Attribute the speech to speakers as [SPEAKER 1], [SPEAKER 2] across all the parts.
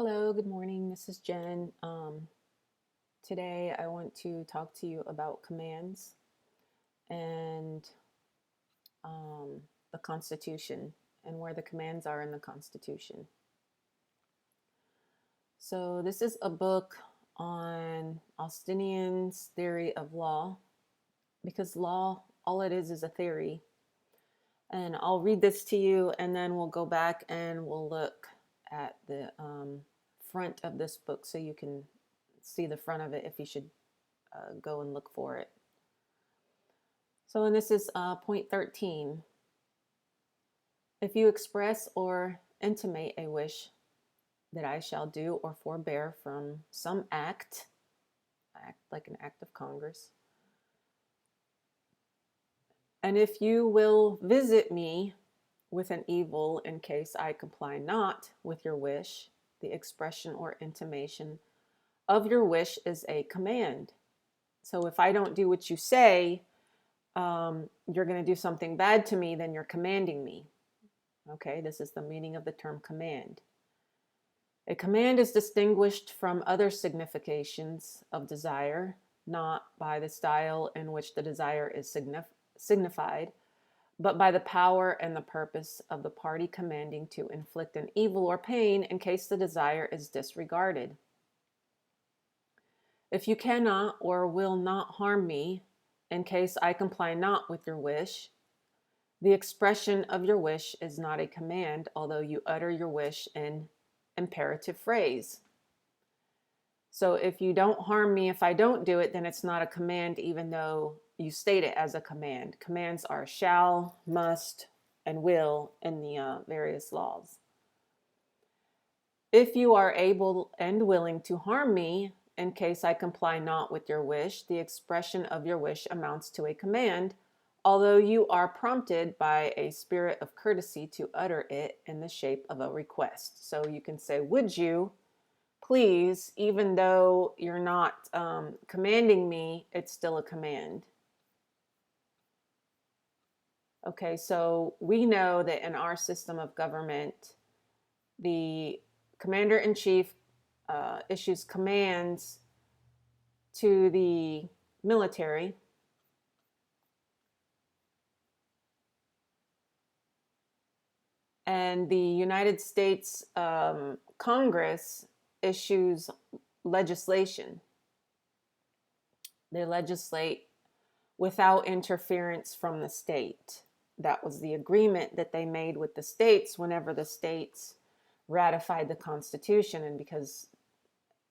[SPEAKER 1] Hello, good morning. This is Jen. Today I want to talk to you about commands and um, the Constitution and where the commands are in the Constitution. So, this is a book on Austinian's theory of law because law, all it is a theory. And I'll read this to you and then we'll go back and we'll look at the front of this book so you can see the front of it if you should go and look for it. So, and this is point 13. If you express or intimate a wish that I shall do or forbear from some act like an act of Congress, and if you will visit me with an evil in case I comply not with your wish, the expression or intimation of your wish is a command. So if I don't do what you say, you're going to do something bad to me, then you're commanding me. Okay, this is the meaning of the term command. A command is distinguished from other significations of desire, not by the style in which the desire is signified, but by the power and the purpose of the party commanding to inflict an evil or pain in case the desire is disregarded. If you cannot or will not harm me, in case I comply not with your wish, the expression of your wish is not a command, although you utter your wish in imperative phrase. So if you don't harm me if I don't do it, then it's not a command, even though you state it as a command. Commands are shall, must, and will in the various laws. If you are able and willing to harm me, in case I comply not with your wish, the expression of your wish amounts to a command, although you are prompted by a spirit of courtesy to utter it in the shape of a request. So you can say, would you please, even though you're not commanding me, it's still a command. Okay, so we know that in our system of government, the commander-in-chief issues commands to the military, and the United States Congress issues legislation. They legislate without interference from the state. That was the agreement that they made with the states whenever the states ratified the Constitution. And because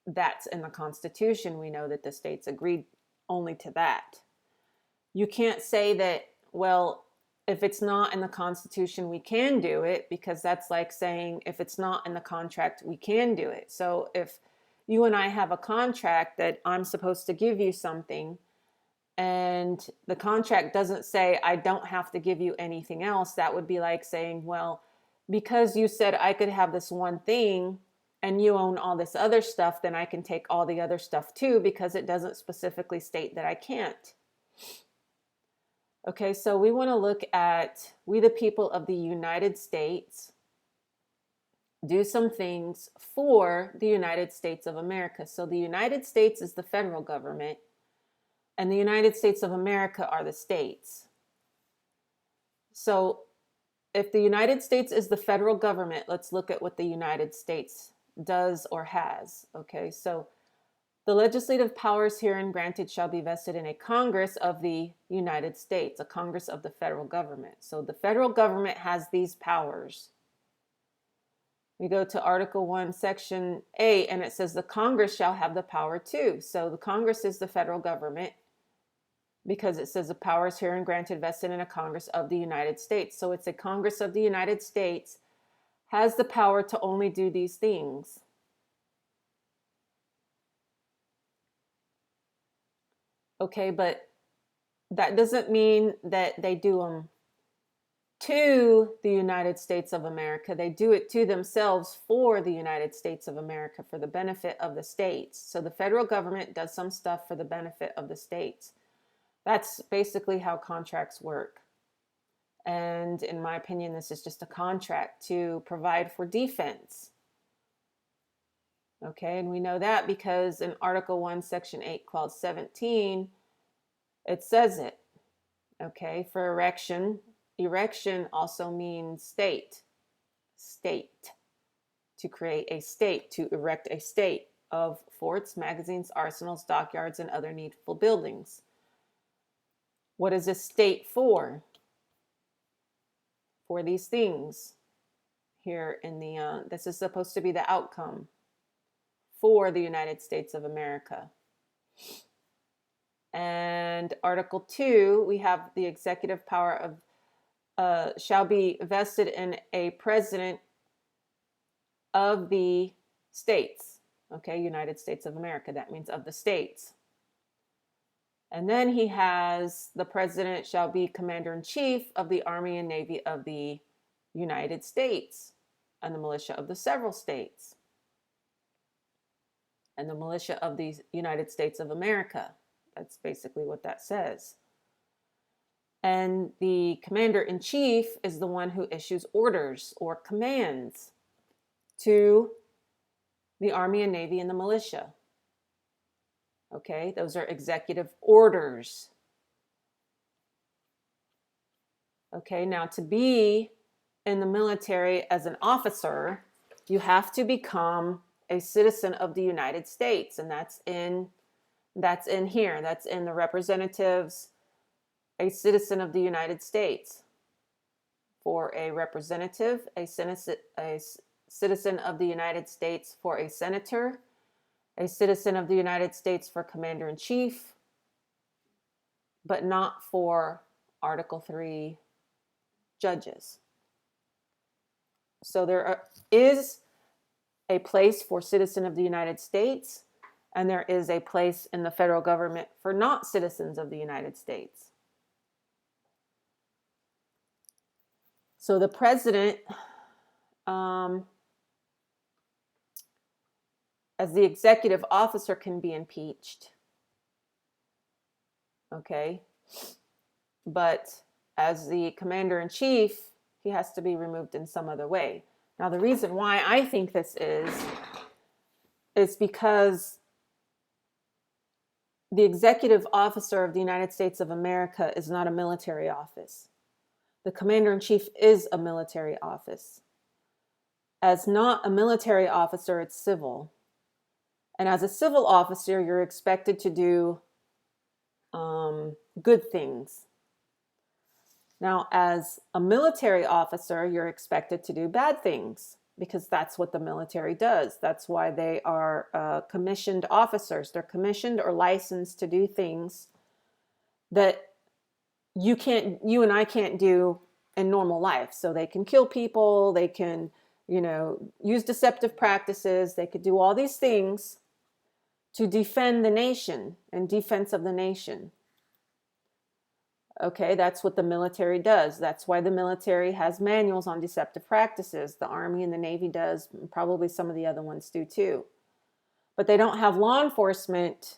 [SPEAKER 1] that's in the Constitution, we know that the states agreed only to that. You can't say that, well, if it's not in the Constitution, we can do it, because that's like saying if it's not in the contract, we can do it. So if you and I have a contract that I'm supposed to give you something, and the contract doesn't say I don't have to give you anything else, that would be like saying, well, because you said I could have this one thing and you own all this other stuff, then I can take all the other stuff too, because it doesn't specifically state that I can't. Okay, so we want to look at, we the people of the United States do some things for the United States of America. So the United States is the federal government, and the United States of America are the states. So if the United States is the federal government, let's look at what the United States does or has. Okay, so the legislative powers herein granted shall be vested in a Congress of the United States, a Congress of the federal government. So the federal government has these powers. We go to Article 1, Section 8, and it says the Congress shall have the power too. So the Congress is the federal government, because it says the powers herein granted vested in a Congress of the United States. So it's a Congress of the United States has the power to only do these things. Okay, but that doesn't mean that they do them to the United States of America. They do it to themselves for the United States of America, for the benefit of the states. So the federal government does some stuff for the benefit of the states. That's basically how contracts work. And in my opinion, this is just a contract to provide for defense. Okay, and we know that because in Article 1, Section 8, Clause 17, it says it. Okay, for erection, erection also means state, to create a state, to erect a state of forts, magazines, arsenals, dockyards, and other needful buildings. What is a state for? For these things here in the, this is supposed to be the outcome for the United States of America. And Article 2, we have the executive power of shall be vested in a president of the states. Okay, United States of America. That means of the states. And then he has the president shall be commander-in-chief of the Army and Navy of the United States and the militia of the several states and the militia of the United States of America. That's basically what that says. And the commander-in-chief is the one who issues orders or commands to the Army and Navy and the militia. Okay, those are executive orders. Okay, now to be in the military as an officer, you have to become a citizen of the United States, and that's in here. That's in the representatives, a citizen of the United States. For a representative, a citizen of the United States for a senator, a citizen of the United States for commander-in-chief, but not for Article 3 judges. So there is a place for citizen of the United States, and there is a place in the federal government for not citizens of the United States. So the president, as the executive officer, can be impeached. Okay. But as the commander-in-chief, he has to be removed in some other way. Now, the reason why I think this is because the executive officer of the United States of America is not a military office. The commander-in-chief is a military office. As not a military officer, it's civil. And as a civil officer, you're expected to do good things. Now, as a military officer, you're expected to do bad things because that's what the military does. That's why they are commissioned officers. They're commissioned or licensed to do things that you and I can't do in normal life. So they can kill people, they can, use deceptive practices, they could do all these things to defend the nation and defense of the nation. Okay, that's what the military does. That's why the military has manuals on deceptive practices. The Army and the Navy does, and probably some of the other ones do too. But they don't have law enforcement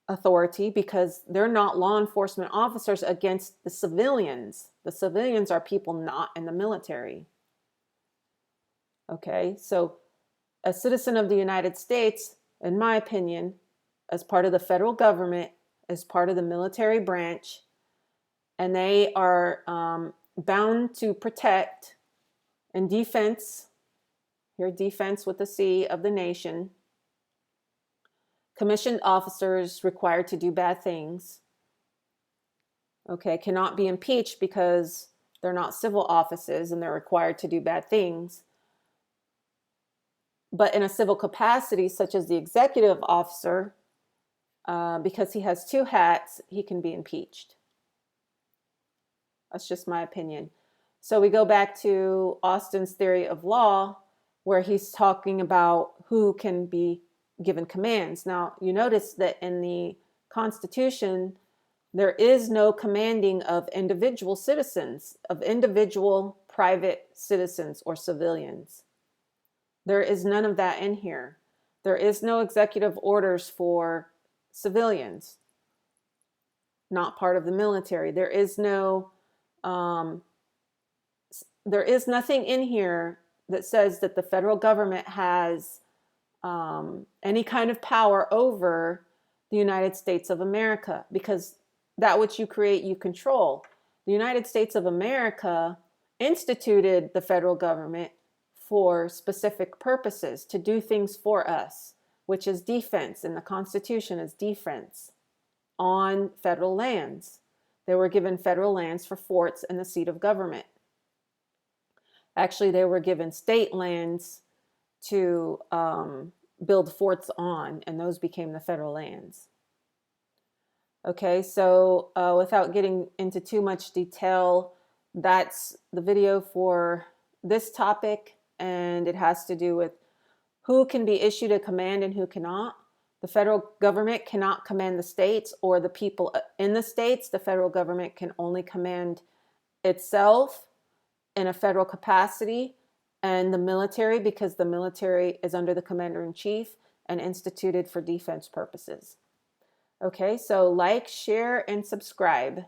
[SPEAKER 1] authority because they're not law enforcement officers against the civilians. The civilians are people not in the military. Okay, so a citizen of the United States, in my opinion, as part of the federal government, as part of the military branch, and they are bound to protect and defense, here defense with the C, of the nation. Commissioned officers required to do bad things, okay, cannot be impeached because they're not civil offices and they're required to do bad things. But in a civil capacity, such as the executive officer, because he has two hats, he can be impeached. That's just my opinion. So we go back to Austin's theory of law, where he's talking about who can be given commands. Now, you notice that in the Constitution, there is no commanding of individual citizens, of individual private citizens or civilians. There is none of that in here. There is no executive orders for civilians, not part of the military. There is nothing in here that says that the federal government has any kind of power over the United States of America, because that which you create, you control. The United States of America instituted the federal government for specific purposes, to do things for us, which is defense, and the Constitution is defense on federal lands. They were given federal lands for forts and the seat of government. Actually, they were given state lands to build forts on, and those became the federal lands. Okay, so without getting into too much detail, that's the video for this topic, and it has to do with who can be issued a command and who cannot. The federal government cannot command the states or the people in the states. The federal government can only command itself in a federal capacity, and the military, because the military is under the commander-in-chief and instituted for defense purposes. Okay, so like, share, and subscribe.